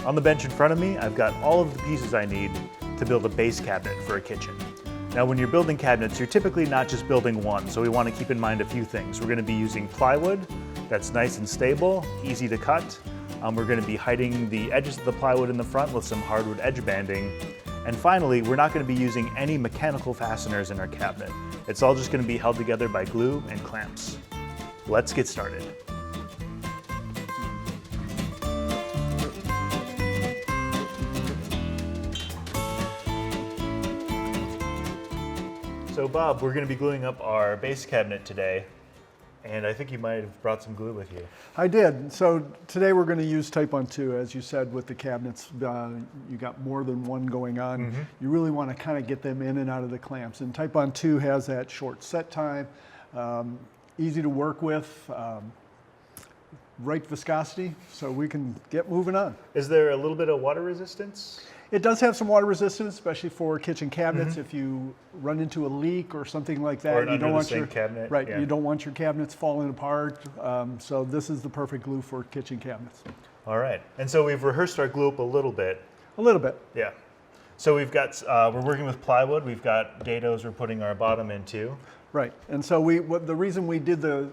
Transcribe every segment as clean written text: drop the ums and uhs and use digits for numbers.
On the bench in front of me, I've got all of the pieces I need to build a base cabinet for a kitchen. Now, when you're building cabinets, you're typically not just building one, so we want to keep in mind a few things. We're going to be using plywood that's nice and stable, easy to cut. We're going to be hiding the edges of the plywood in the front with some hardwood edge banding. And finally, we're not going to be using any mechanical fasteners in our cabinet. It's all just going to be held together by glue and clamps. Let's get started. So Bob, we're going to be gluing up our base cabinet today, and I think you might have brought some glue with you. I did. So today we're going to use Titebond 2, as you said, with the cabinets. You got more than one going on. You really want to kind of get them in and out of the clamps. And Titebond 2 has that short set time, easy to work with, right viscosity, so we can get moving on. Is there a little bit of water resistance? It does have some water resistance, especially for kitchen cabinets. If you run into a leak or something like that, Or you don't want your cabinet. right. Yeah. You don't want your cabinets falling apart. So this is the perfect glue for kitchen cabinets. All right. And so we've rehearsed our glue up a little bit. A little bit. Yeah. So we've got we're working with plywood. We've got dados we're putting our bottom into. Right. And so the reason we did the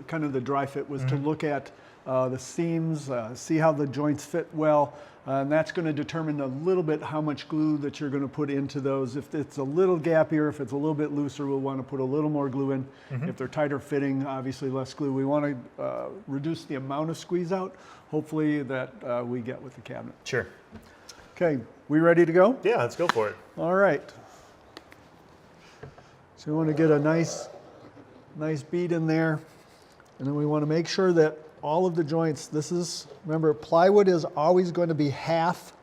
kind of the dry fit was to look at the seams, see how the joints fit well. And that's going to determine a little bit how much glue that you're going to put into those. If it's a little gappier, if it's a little bit looser, we'll want to put a little more glue in. If they're tighter fitting, obviously less glue. We want to reduce the amount of squeeze out, hopefully, that we get with the cabinet. Sure. Okay, we ready to go? Yeah, let's go for it. All right. So we want to get a nice bead in there. And then we want to make sure that all of the joints, remember, plywood is always going to be half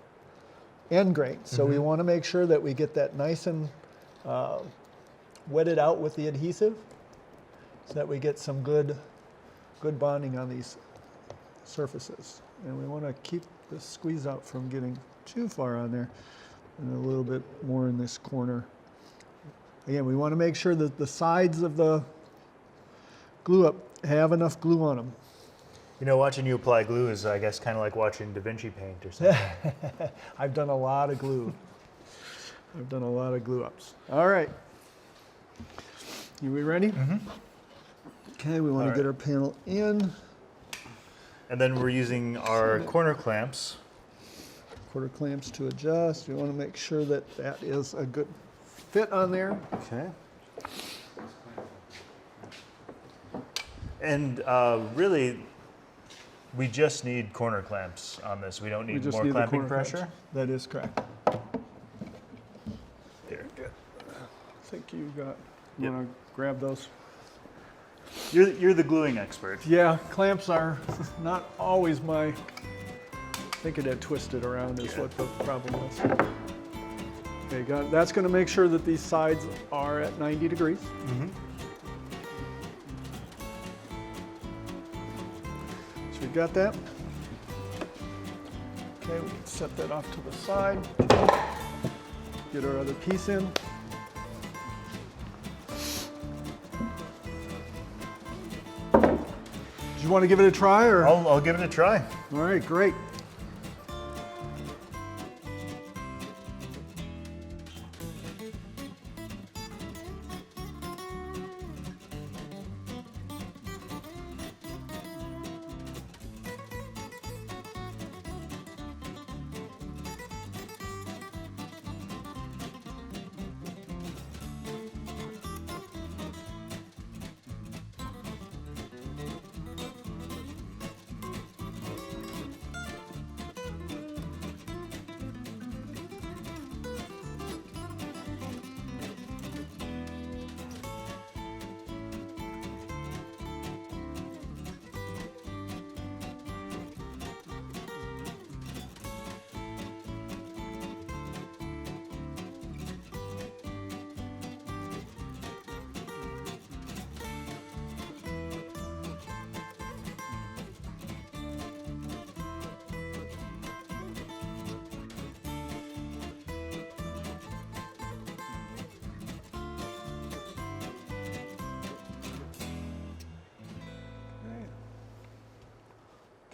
end grain. So we want to make sure that we get that nice and wetted out with the adhesive so that we get some good bonding on these surfaces. And we want to keep the squeeze out from getting too far on there, and a little bit more in this corner. Again, we want to make sure that the sides of the glue up have enough glue on them. You know, watching you apply glue is, I guess, kind of like watching Da Vinci paint or something. I've done a lot of glue. I've done a lot of glue ups. All right. We ready? Okay, we want to get our panel in. And then we're using our corner clamps. Quarter clamps to adjust. We want to make sure that that is a good fit on there. Okay. And really, we just need corner clamps on this. We don't need more clamping pressure. Clamps. That is correct. There, good. I think you want to grab those? You're the gluing expert. Yeah, clamps are not always I think it had twisted around is what the problem was. Okay, that's going to make sure that these sides are at 90 degrees. So we've got that. Okay, we can set that off to the side. Get our other piece in. Do you want to give it a try, or? I'll give it a try. All right, great.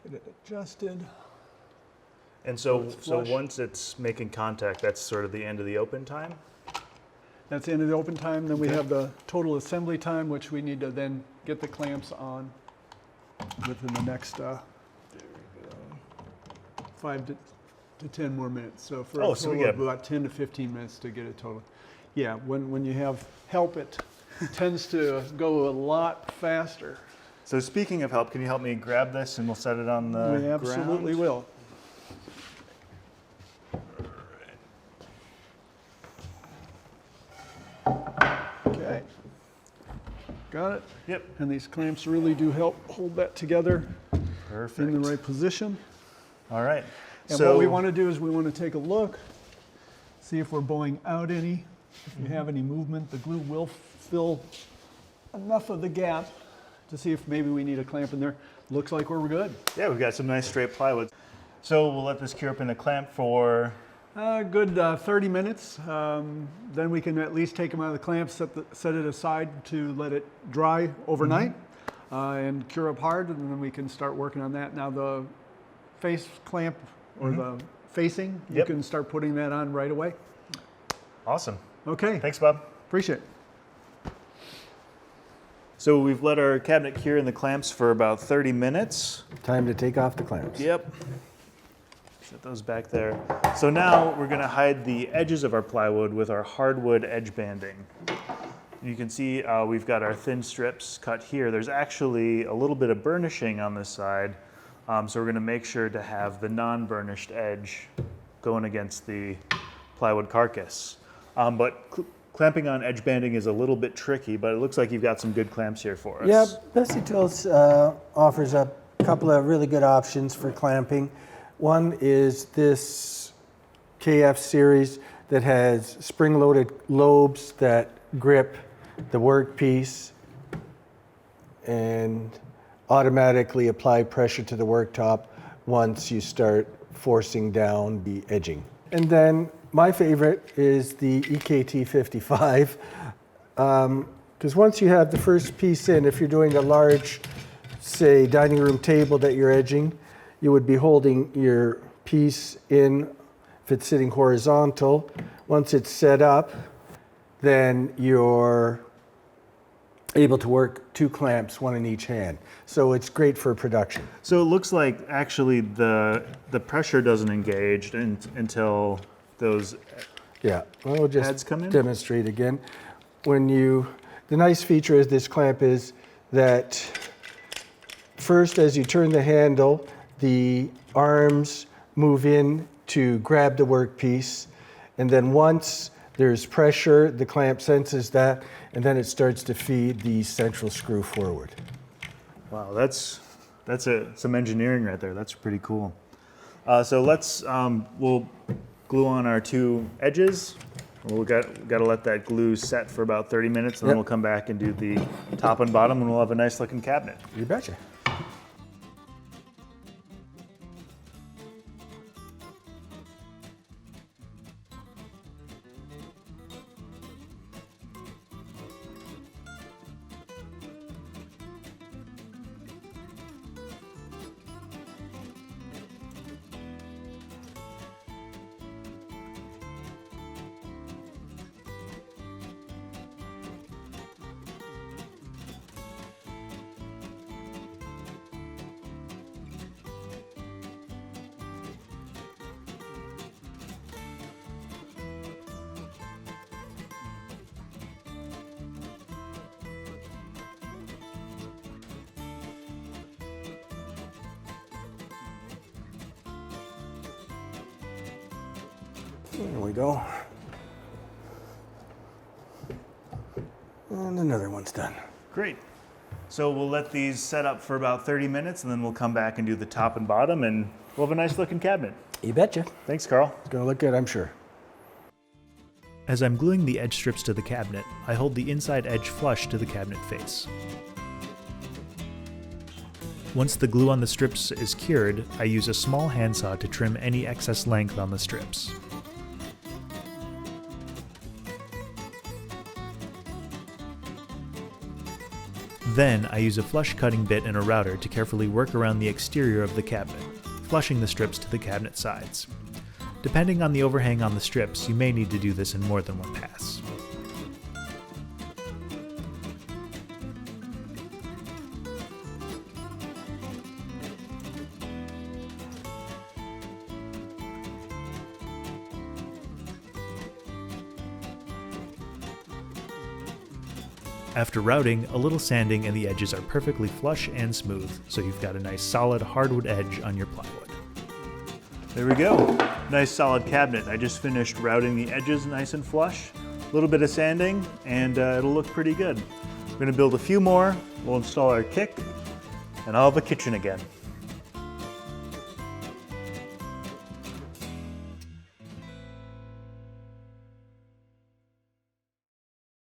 Get it adjusted. And so flush. once it's making contact, that's sort of the end of the open time? That's the end of the open time. Then we have the total assembly time, which we need to then get the clamps on within the next 5 to 10 more minutes. So for a total of about 10 to 15 minutes to get it total. Yeah, when you have help, it tends to go a lot faster. So speaking of help, can you help me grab this and we'll set it on the We absolutely ground? will. Okay. Got it? Yep. And these clamps really do help hold that together Perfect. in the right position. All right. And what we want to do is we want to take a look, see if we're bowing out any. If you have any movement, the glue will fill enough of the gap to see if maybe we need a clamp in there. Looks like we're good. Yeah, we've got some nice straight plywood. So we'll let this cure up in a clamp for... Good 30 minutes. Then we can at least take them out of the clamp, set it aside to let it dry overnight and cure up hard, and then we can start working on that. Now the face clamp or the facing, you can start putting that on right away. Awesome. Okay. Thanks, Bob. Appreciate it. So we've let our cabinet cure in the clamps for about 30 minutes. Time to take off the clamps. Yep. Set those back there. So now we're going to hide the edges of our plywood with our hardwood edge banding. You can see we've got our thin strips cut here. There's actually a little bit of burnishing on this side, so we're going to make sure to have the non-burnished edge going against the plywood carcass. But clamping on edge banding is a little bit tricky, but it looks like you've got some good clamps here for us. Yeah, Bessie Tools offers a couple of really good options for clamping. One is this KF series that has spring-loaded lobes that grip the workpiece and automatically apply pressure to the worktop once you start forcing down the edging. And then my favorite is the EKT 55, because once you have the first piece in, if you're doing a large, say, dining room table that you're edging, you would be holding your piece in if it's sitting horizontal. Once it's set up, then you're able to work 2 clamps, 1 in each hand. So it's great for production. So it looks like actually the pressure doesn't engage until those Yeah, well, we'll pads just come in? demonstrate again. The nice feature of this clamp is that first, as you turn the handle, the arms move in to grab the workpiece, and then once there's pressure, the clamp senses that, and then it starts to feed the central screw forward. Wow, that's some engineering right there. That's pretty cool. So we'll glue on our 2 edges. We've got to let that glue set for about 30 minutes, and then we'll come back and do the top and bottom, and we'll have a nice looking cabinet. You betcha. There we go. And another one's done. Great. So we'll let these set up for about 30 minutes, and then we'll come back and do the top and bottom, and we'll have a nice looking cabinet. You betcha. Thanks, Carl. It's gonna look good, I'm sure. As I'm gluing the edge strips to the cabinet, I hold the inside edge flush to the cabinet face. Once the glue on the strips is cured, I use a small handsaw to trim any excess length on the strips. Then I use a flush cutting bit and a router to carefully work around the exterior of the cabinet, flushing the strips to the cabinet sides. Depending on the overhang on the strips, you may need to do this in more than one pass. After routing, a little sanding and the edges are perfectly flush and smooth, so you've got a nice solid hardwood edge on your plywood. There we go. Nice solid cabinet. I just finished routing the edges nice and flush. A little bit of sanding and it'll look pretty good. We're gonna build a few more, we'll install our kick, and I'll have a kitchen again.